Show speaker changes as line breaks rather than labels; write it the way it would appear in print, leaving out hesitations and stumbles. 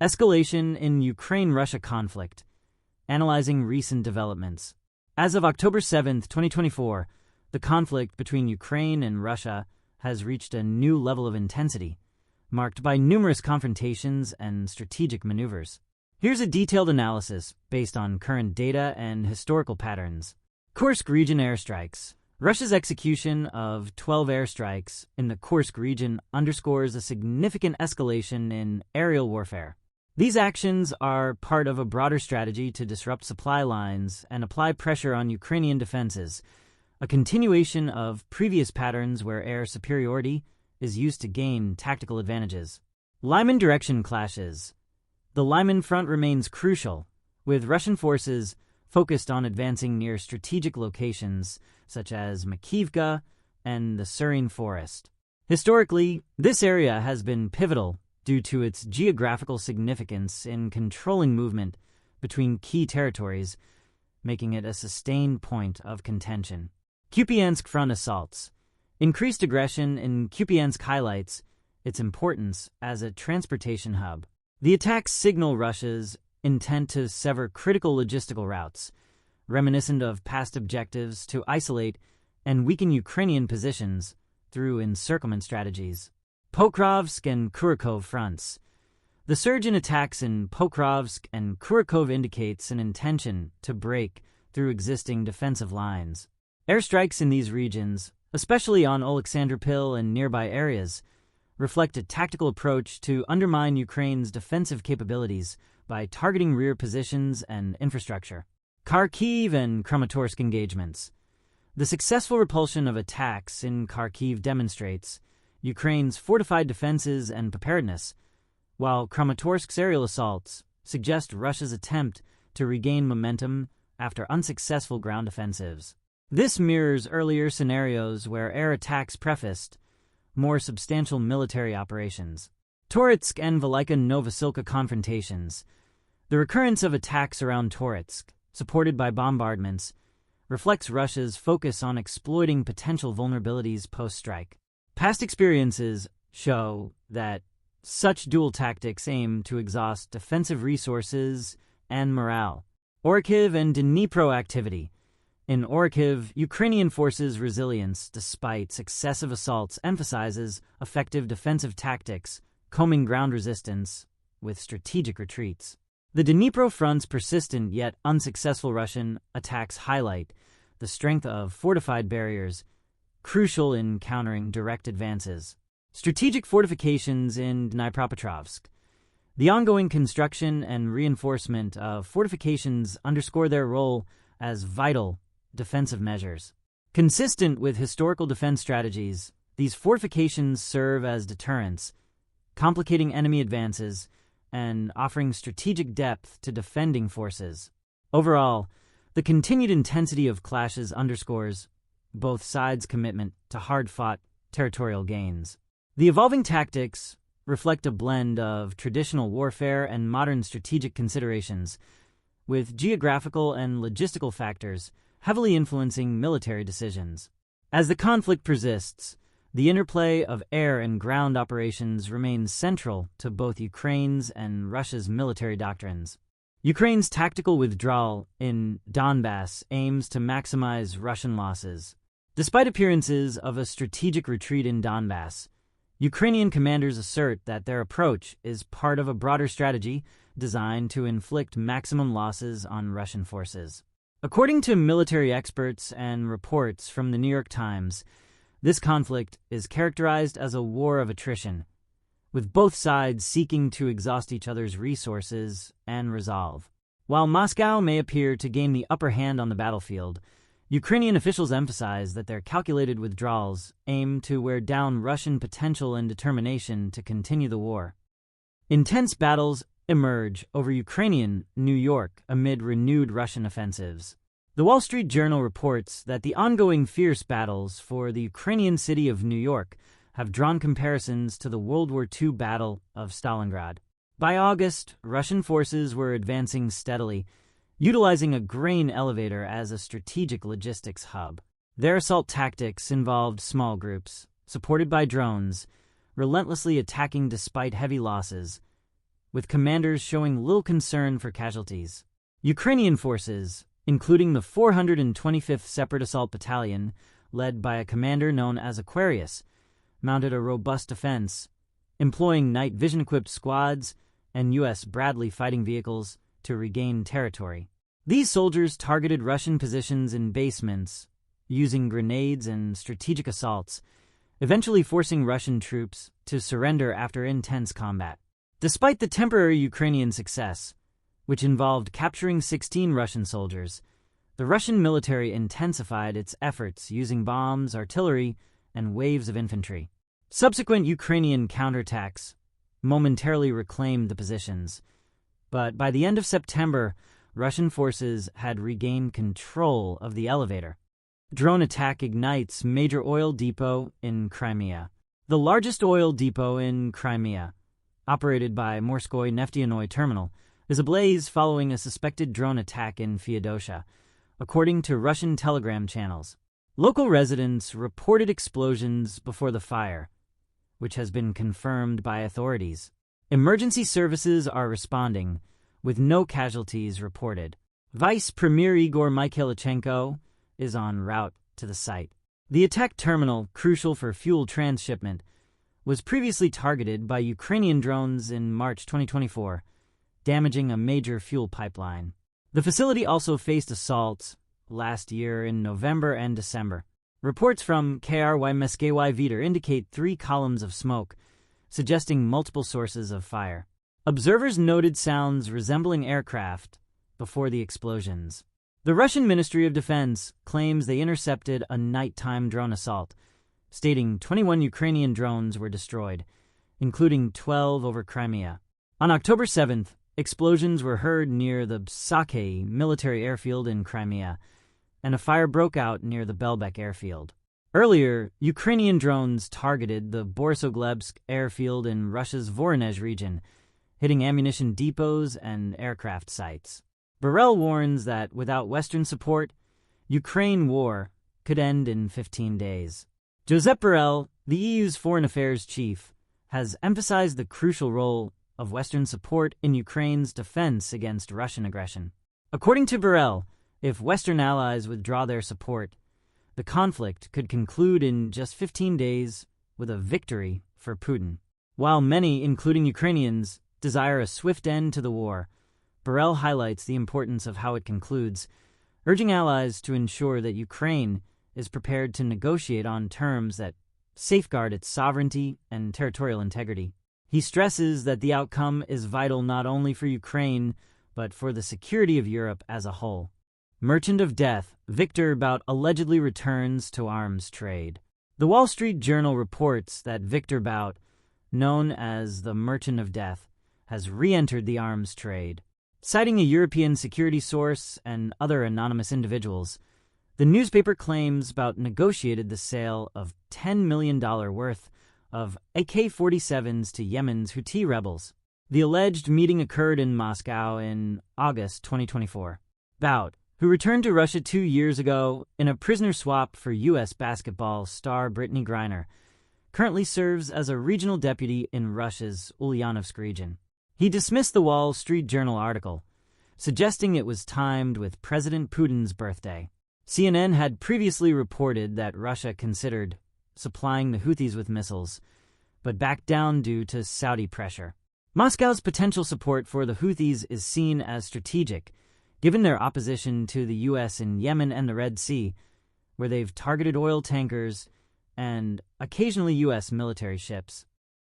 Escalation in Ukraine-Russia conflict. Analyzing recent developments. As of October 7, 2024, the conflict between Ukraine and Russia has reached a new level of intensity, marked by numerous confrontations and strategic maneuvers. Here's a detailed analysis based on current data and historical patterns. Kursk region airstrikes. Russia's execution of 12 airstrikes in the Kursk region underscores a significant escalation in aerial warfare. These actions are part of a broader strategy to disrupt supply lines and apply pressure on Ukrainian defenses, a continuation of previous patterns where air superiority is used to gain tactical advantages. Lyman direction clashes. The Lyman front remains crucial, with Russian forces focused on advancing near strategic locations such as Makivka and the Serene Forest. Historically, this area has been pivotal due to its geographical significance in controlling movement between key territories, making it a sustained point of contention. Kupiansk front assaults. Increased aggression in Kupiansk highlights its importance as a transportation hub. The attacks signal Russia's intent to sever critical logistical routes, reminiscent of past objectives to isolate and weaken Ukrainian positions through encirclement strategies. Pokrovsk and Kurakhove fronts. The surge in attacks in Pokrovsk and Kurakhove indicates an intention to break through existing defensive lines. Airstrikes in these regions, especially on Oleksandrpil and nearby areas, reflect a tactical approach to undermine Ukraine's defensive capabilities by targeting rear positions and infrastructure. Kharkiv and Kramatorsk engagements. The successful repulsion of attacks in Kharkiv demonstrates Ukraine's fortified defenses and preparedness, while Kramatorsk's aerial assaults suggest Russia's attempt to regain momentum after unsuccessful ground offensives. This mirrors earlier scenarios where air attacks prefaced more substantial military operations. Toretsk and Velika Novosilka confrontations. The recurrence of attacks around Toretsk, supported by bombardments, reflects Russia's focus on exploiting potential vulnerabilities post-strike. Past experiences show that such dual tactics aim to exhaust defensive resources and morale. Kharkiv and Dnipro activity. In Kharkiv, Ukrainian forces' resilience, despite successive assaults, emphasizes effective defensive tactics, combing ground resistance with strategic retreats. The Dnipro front's persistent yet unsuccessful Russian attacks highlight the strength of fortified barriers, crucial in countering direct advances. Strategic fortifications in Dnipropetrovsk. The ongoing construction and reinforcement of fortifications underscore their role as vital defensive measures. Consistent with historical defense strategies, these fortifications serve as deterrents, complicating enemy advances and offering strategic depth to defending forces. Overall, the continued intensity of clashes underscores both sides' commitment to hard-fought territorial gains. The evolving tactics reflect a blend of traditional warfare and modern strategic considerations, with geographical and logistical factors heavily influencing military decisions. As the conflict persists, the interplay of air and ground operations remains central to both Ukraine's and Russia's military doctrines. Ukraine's tactical withdrawal in Donbas aims to maximize Russian losses. Despite appearances of a strategic retreat in Donbas, Ukrainian commanders assert that their approach is part of a broader strategy designed to inflict maximum losses on Russian forces. According to military experts and reports from the New York Times, this conflict is characterized as a war of attrition, with both sides seeking to exhaust each other's resources and resolve. While Moscow may appear to gain the upper hand on the battlefield, Ukrainian officials emphasize that their calculated withdrawals aim to wear down Russian potential and determination to continue the war. Intense battles emerge over Ukrainian New York amid renewed Russian offensives. The Wall Street Journal reports that the ongoing fierce battles for the Ukrainian city of New York have drawn comparisons to the World War II Battle of Stalingrad. By August, Russian forces were advancing steadily, utilizing a grain elevator as a strategic logistics hub. Their assault tactics involved small groups, supported by drones, relentlessly attacking despite heavy losses, with commanders showing little concern for casualties. Ukrainian forces, including the 425th Separate Assault Battalion, led by a commander known as Aquarius, mounted a robust defense, employing night vision-equipped squads and U.S. Bradley fighting vehicles to regain territory. These soldiers targeted Russian positions in basements, using grenades and strategic assaults, eventually forcing Russian troops to surrender after intense combat. Despite the temporary Ukrainian success, which involved capturing 16 Russian soldiers, the Russian military intensified its efforts using bombs, artillery, and waves of infantry. Subsequent Ukrainian counterattacks momentarily reclaimed the positions, but by the end of September, Russian forces had regained control of the elevator. Drone attack ignites major oil depot in Crimea. The largest oil depot in Crimea, operated by Morskoy Neftyanoy Terminal, is ablaze following a suspected drone attack in Feodosia, according to Russian telegram channels. Local residents reported explosions before the fire, which has been confirmed by authorities. Emergency services are responding, with no casualties reported. Vice Premier Igor Mikhailichenko is en route to the site. The attack terminal, crucial for fuel transshipment, was previously targeted by Ukrainian drones in March 2024, damaging a major fuel pipeline. The facility also faced assaults last year in November and December. Reports from KRY Viktor indicate 3 columns of smoke, suggesting multiple sources of fire. Observers noted sounds resembling aircraft before the explosions. The Russian Ministry of Defense claims they intercepted a nighttime drone assault, stating 21 Ukrainian drones were destroyed, including 12 over Crimea. On October 7th, explosions were heard near the Psake military airfield in Crimea, and a fire broke out near the Belbek airfield. Earlier, Ukrainian drones targeted the Borisogledsk airfield in Russia's Voronezh region, hitting ammunition depots and aircraft sites. Borrell warns that without Western support, Ukraine war could end in 15 days. Josep Borrell, the EU's foreign affairs chief, has emphasized the crucial role of Western support in Ukraine's defense against Russian aggression. According to Borrell, if Western allies withdraw their support, the conflict could conclude in just 15 days with a victory for Putin. While many, including Ukrainians, desire a swift end to the war, Borrell highlights the importance of how it concludes, urging allies to ensure that Ukraine is prepared to negotiate on terms that safeguard its sovereignty and territorial integrity. He stresses that the outcome is vital not only for Ukraine, but for the security of Europe as a whole. Merchant of Death, Viktor Bout allegedly returns to arms trade. The Wall Street Journal reports that Viktor Bout, known as the Merchant of Death, has re-entered the arms trade. Citing a European security source and other anonymous individuals, the newspaper claims Bout negotiated the sale of $10 million worth of AK-47s to Yemen's Houthi rebels. The alleged meeting occurred in Moscow in August 2024. Bout, who returned to Russia 2 years ago in a prisoner swap for U.S. basketball star Brittany Griner, currently serves as a regional deputy in Russia's Ulyanovsk region. He dismissed the Wall Street Journal article, suggesting it was timed with President Putin's birthday. CNN had previously reported that Russia considered supplying the Houthis with missiles, but backed down due to Saudi pressure. Moscow's potential support for the Houthis is seen as strategic, given their opposition to the U.S. in Yemen and the Red Sea, where they've targeted oil tankers and occasionally U.S. military ships.